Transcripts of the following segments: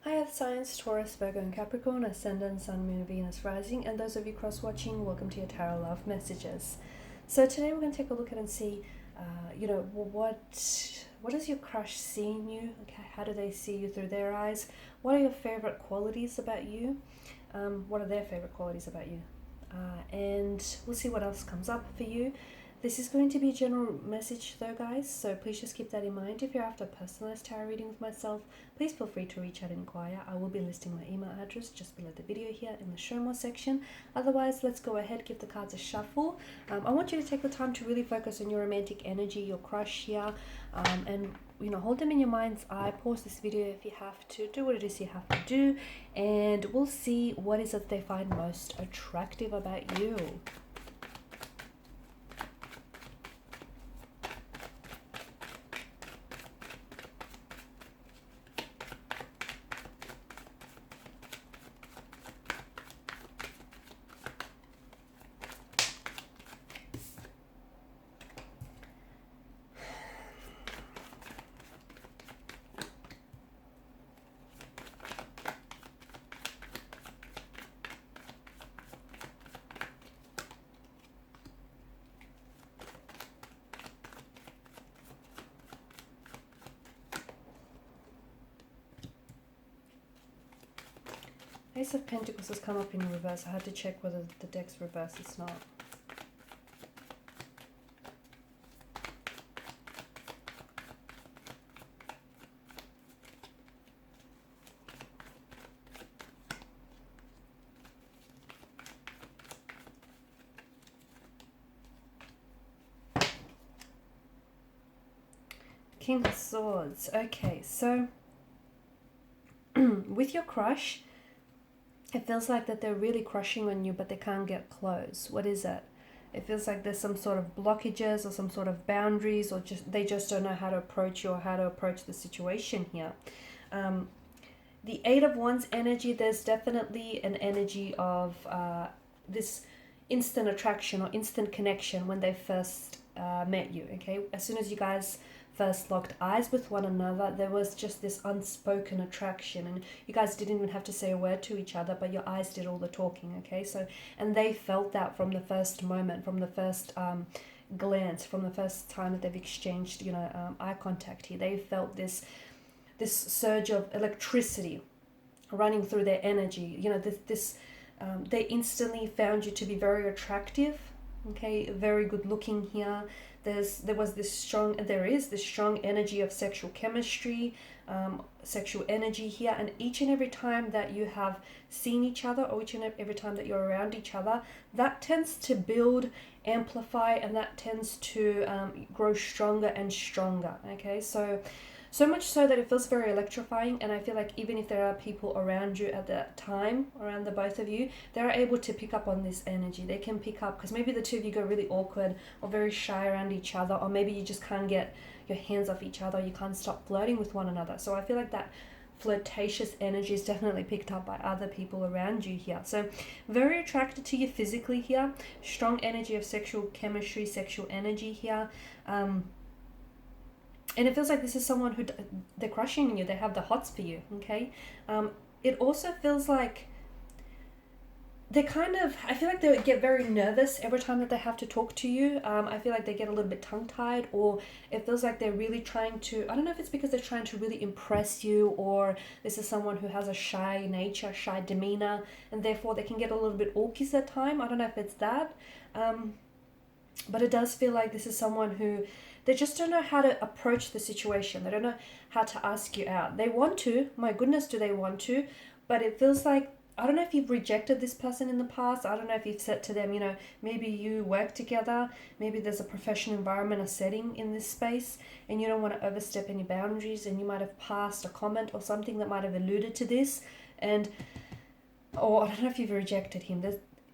Hi Earth Signs, Taurus, Virgo and Capricorn, Ascendant, Sun, Moon, Venus, Rising, and those of you cross-watching, welcome to your Tarot Love Messages. So today we're going to take a look at and see, what does your crush see in you? Okay, how do they see you through their eyes? What are your favorite qualities about you? What are their favorite qualities about you? And we'll see what else comes up for you. This is going to be a general message though, guys, so please just keep that in mind. If you're after a personalized tarot reading with myself, please feel free to reach out and inquire. I will be listing my email address just below the video here in the show more section. Otherwise, let's go ahead, give the cards a shuffle. I want you to take the time to really focus on your romantic energy, your crush here, and hold them in your mind's eye. Pause this video if you have to, do what it is you have to do, and we'll see what is it they find most attractive about you. Ace of Pentacles has come up in reverse. I had to check whether the deck's reverse. It's not. King of Swords. Okay, so with your crush, it feels like that they're really crushing on you, but they can't get close. What is it? It feels like there's some sort of blockages or some sort of boundaries, or they just don't know how to approach you or how to approach the situation here. The Eight of Wands energy, there's definitely an energy of this instant attraction or instant connection when they first met you, okay? As soon as you guys first locked eyes with one another, there was just this unspoken attraction, and you guys didn't even have to say a word to each other, but your eyes did all the talking, okay? So, and they felt that from the first moment, from the first glance, from the first time that they've exchanged, eye contact here. They felt this surge of electricity running through their energy. They instantly found you to be very attractive, okay, very good looking here. There is this strong energy of sexual chemistry, sexual energy here, and each and every time that you have seen each other, or each and every time that you're around each other, that tends to build, amplify, and that tends to grow stronger and stronger, okay? So much so that it feels very electrifying, and I feel like even if there are people around you at that time, around the both of you, they're able to pick up on this energy. They can pick up, because maybe the two of you go really awkward or very shy around each other, or maybe you just can't get your hands off each other, you can't stop flirting with one another. So I feel like that flirtatious energy is definitely picked up by other people around you here. So very attracted to you physically here, strong energy of sexual chemistry, sexual energy here. And it feels like this is someone who they're crushing on you. They have the hots for you, okay? It also feels like I feel like they get very nervous every time that they have to talk to you. I feel like they get a little bit tongue-tied, or it feels like they're really trying to, I don't know if it's because they're trying to really impress you, or this is someone who has a shy nature, shy demeanor, and therefore they can get a little bit awkward at time. I don't know if it's that. But it does feel like this is someone who, they just don't know how to approach the situation. They don't know how to ask you out. They want to, my goodness, do they want to? But it feels like, I don't know if you've rejected this person in the past. I don't know if you've said to them, maybe you work together. Maybe there's a professional environment, a setting in this space, and you don't want to overstep any boundaries, and you might have passed a comment or something that might have alluded to this. Or I don't know if you've rejected him.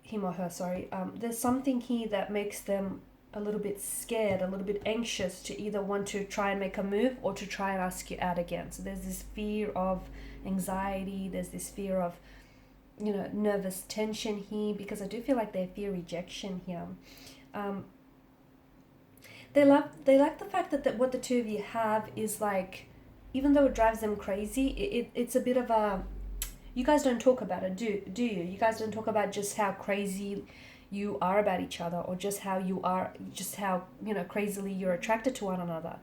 Him or her, sorry. There's something here that makes them a little bit scared, a little bit anxious to either want to try and make a move or to try and ask you out again. So there's this fear of anxiety, there's this fear of, nervous tension here, because I do feel like they fear rejection here. They like the fact that what the two of you have is like even though it drives them crazy, it's a bit of a, you guys don't talk about it, do you? You guys don't talk about just how crazy you are about each other, or just how you are, just how, you know, crazily you're attracted to one another.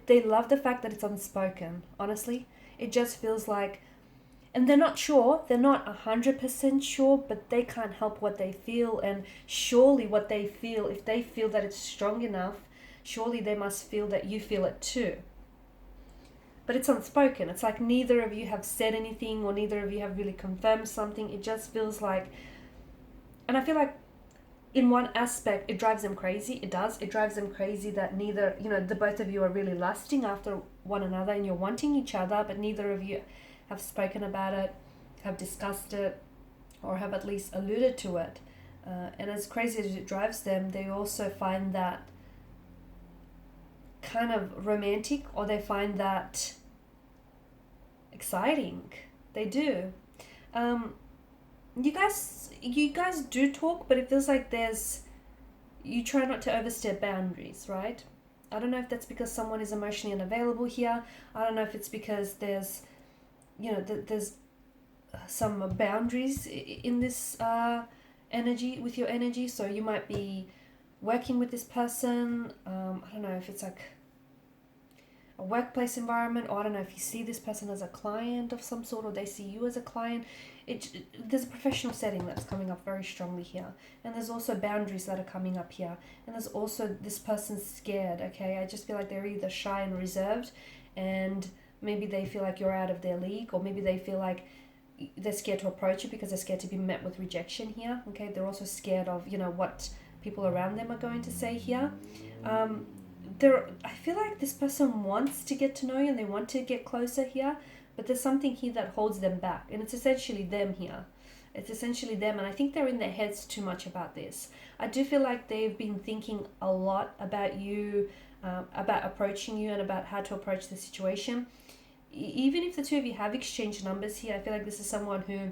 They love the fact that it's unspoken, honestly. It just feels like, and they're not sure, they're not 100% sure, but they can't help what they feel. And surely what they feel, if they feel that it's strong enough, surely they must feel that you feel it too. But it's unspoken. It's like neither of you have said anything, or neither of you have really confirmed something. It just feels like, and I feel like in one aspect it drives them crazy. It does. It drives them crazy that neither, you know, the both of you are really lusting after one another and you're wanting each other, but neither of you have spoken about it, have discussed it, or have at least alluded to it. And as crazy as it drives them, they also find that kind of romantic, or they find that exciting. They do. You guys do talk, but it feels like you try not to overstep boundaries, right? I don't know if that's because someone is emotionally unavailable here. I don't know if it's because there's, you know, there's some boundaries in this energy, with your energy. So you might be working with this person. I don't know if it's like a workplace environment, or I don't know if you see this person as a client of some sort, or they see you as a client. There's a professional setting that's coming up very strongly here, and there's also boundaries that are coming up here, and there's also this person's scared. Okay, I just feel like they're either shy and reserved, and maybe they feel like you're out of their league, or maybe they feel like they're scared to approach you because they're scared to be met with rejection here. Okay, they're also scared of, you know, what people around them are going to say here. I feel like this person wants to get to know you and they want to get closer here, but there's something here that holds them back, and it's essentially them here. It's essentially them, and I think they're in their heads too much about this. I do feel like they've been thinking a lot about you, about approaching you, and about how to approach the situation. Even if the two of you have exchanged numbers here, I feel like this is someone who,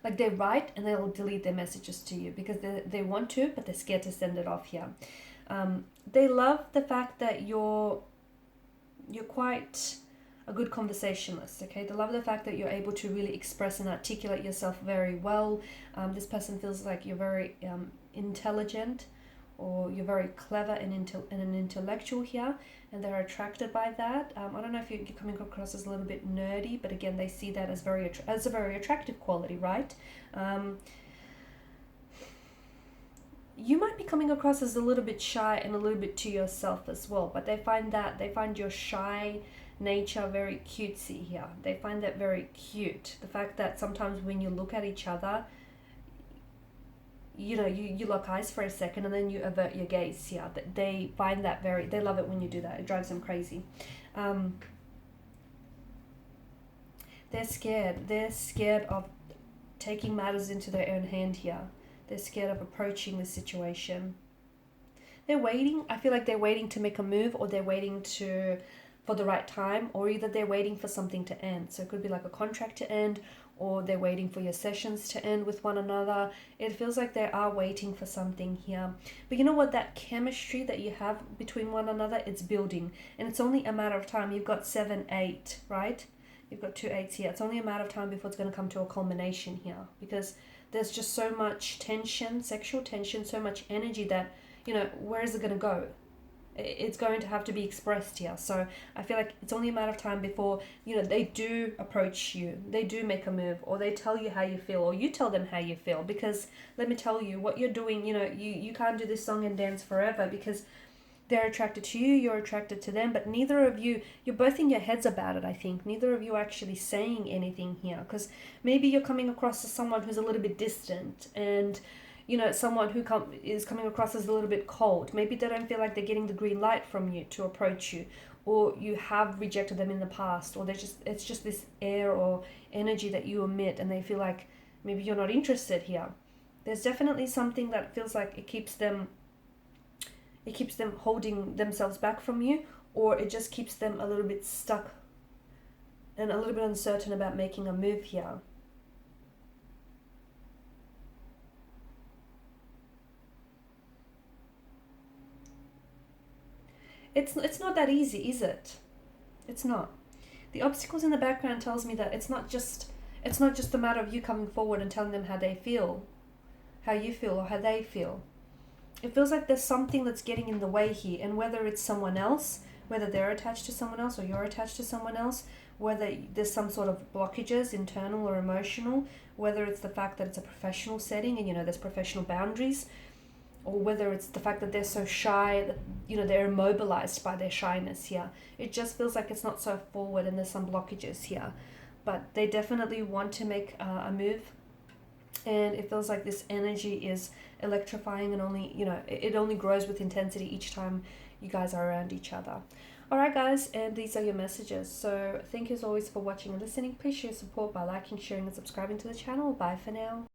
like, they write and they'll delete their messages to you because they want to, but they're scared to send it off here. They love the fact that you're quite a good conversationalist, okay? They love the fact that you're able to really express and articulate yourself very well. This person feels like you're very intelligent, or you're very clever and an intellectual here, and they're attracted by that. I don't know if you're coming across as a little bit nerdy, but again, they see that as a very attractive quality, right? You might be coming across as a little bit shy and a little bit to yourself as well, but they find your shy nature very cutesy here. They find that very cute. The fact that sometimes when you look at each other, you know, you lock eyes for a second and then you avert your gaze here. They find that they love it when you do that. It drives them crazy. They're scared. They're scared of taking matters into their own hand here. They're scared of approaching the situation. They're waiting. I feel like they're waiting to make a move, or they're waiting for the right time, or either they're waiting for something to end. So it could be like a contract to end, or they're waiting for your sessions to end with one another. It feels like they are waiting for something here. But you know what? That chemistry that you have between one another, it's building. And it's only a matter of time. You've got 7, 8, right? You've got 2 8s here. It's only a matter of time before it's going to come to a culmination here, because there's just so much tension, sexual tension, so much energy that, you know, where is it going to go? It's going to have to be expressed here. So I feel like it's only a matter of time before, you know, they do approach you, they do make a move, or they tell you how you feel, or you tell them how you feel. Because let me tell you, what you're doing, you know, you can't do this song and dance forever, because they're attracted to you, you're attracted to them, but neither of you, you're both in your heads about it, I think. Neither of you are actually saying anything here, because maybe you're coming across as someone who's a little bit distant, and, you know, someone who is coming across as a little bit cold. Maybe they don't feel like they're getting the green light from you to approach you, or you have rejected them in the past, or it's just this air or energy that you emit, and they feel like maybe you're not interested here. There's definitely something that feels like it keeps them holding themselves back from you, or it just keeps them a little bit stuck and a little bit uncertain about making a move here. It's not that easy, is it? It's not. The obstacles in the background tells me that it's not just a matter of you coming forward and telling them how they feel, how you feel, or how they feel. It feels like there's something that's getting in the way here, and whether it's someone else, whether they're attached to someone else or you're attached to someone else, whether there's some sort of blockages, internal or emotional, whether it's the fact that it's a professional setting and, there's professional boundaries, or whether it's the fact that they're so shy that, they're immobilized by their shyness here. It just feels like it's not so forward and there's some blockages here. But they definitely want to make a move. And it feels like this energy is electrifying and only, it only grows with intensity each time you guys are around each other. Alright guys, and these are your messages. So thank you as always for watching and listening. Please show your support by liking, sharing and subscribing to the channel. Bye for now.